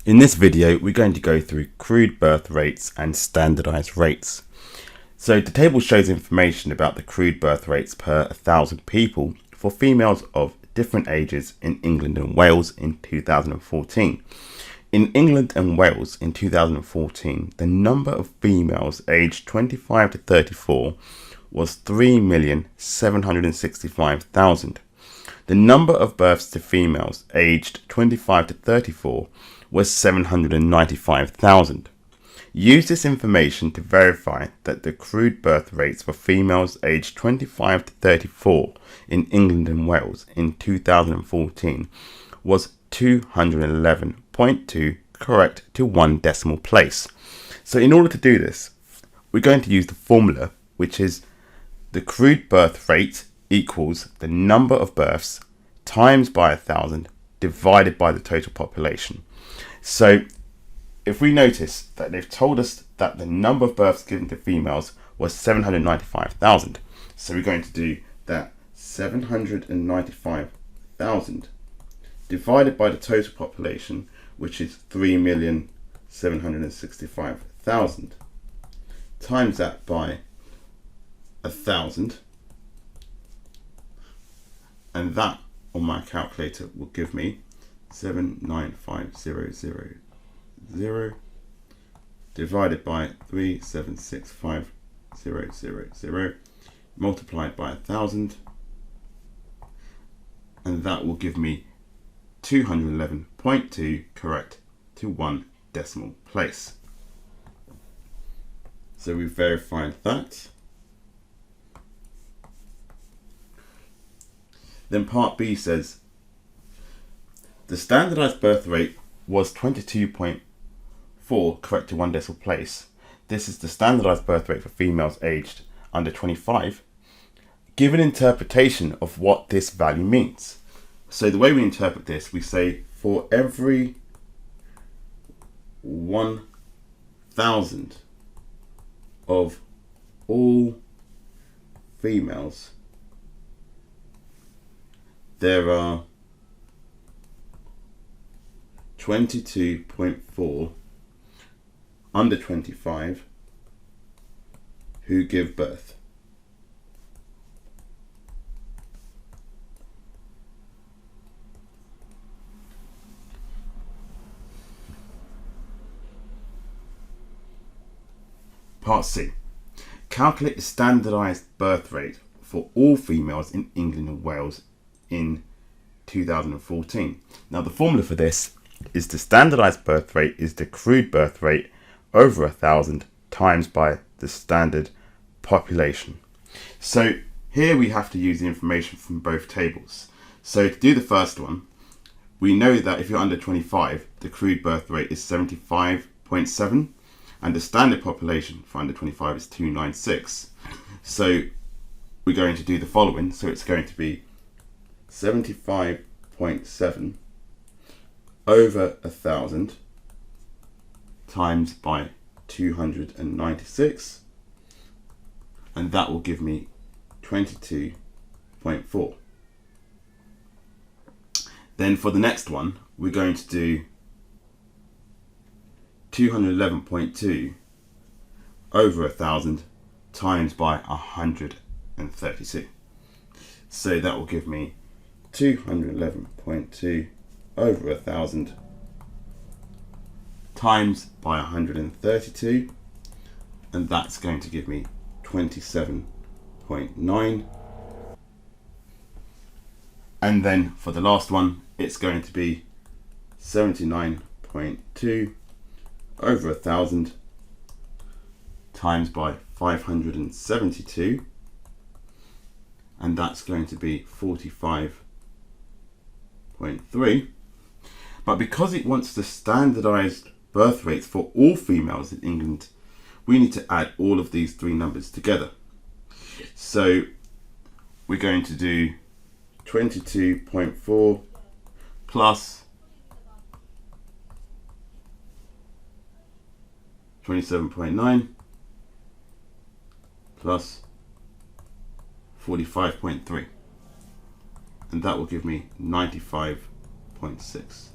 In this video, we're going to go through crude birth rates and standardised rates. So the table shows information about the crude birth rates per 1,000 people for females of different ages in England and Wales in 2014. In England and Wales in 2014, the number of females aged 25 to 34 was 3,765,000. The number of births to females aged 25 to 34 was 795,000. Use this information to verify that the crude birth rates for females aged 25 to 34 in England and Wales in 2014 was 211.2, correct to one decimal place. So in order to do this, we're going to use the formula, which is the crude birth rate equals the number of births times by 1,000 divided by the total population. So if we notice that they've told us that the number of births given to females was 795,000, so we're going to do that 795,000 divided by the total population, which is 3,765,000, times that by 1,000, and that on my calculator will give me 795,000 divided by 3,765,000 multiplied by 1,000, and that will give me 211.2, correct to one decimal place. So we've verified that. Then part B says the standardised birth rate was 22.4, correct to one decimal place. This is the standardised birth rate for females aged under 25. Give an interpretation of what this value means. So the way we interpret this, we say for every 1,000 of all females, there are 22.4 under 25 who give birth. Part C. Calculate the standardised birth rate for all females in England and Wales in 2014. Now the formula for this is the standardised birth rate is the crude birth rate over 1,000 times by the standard population. So here we have to use the information from both tables. So to do the first one, we know that if you're under 25, the crude birth rate is 75.7 and the standard population for under 25 is 296. So we're going to do the following. So it's going to be 75.7 over 1,000 times by 296, and that will give me 22.4. Then for the next one, we're going to do 211.2 over 1,000 times by 132. So that will give me 211.2 over 1,000 times by 132, and that's going to give me 27.9. And then for the last one, it's going to be 79.2 over 1,000 times by 572, and that's going to be 45.3. But because it wants the standardised birth rates for all females in England, we need to add all of these three numbers together. So we're going to do 22.4 plus 27.9 plus 45.3, and that will give me 95.6.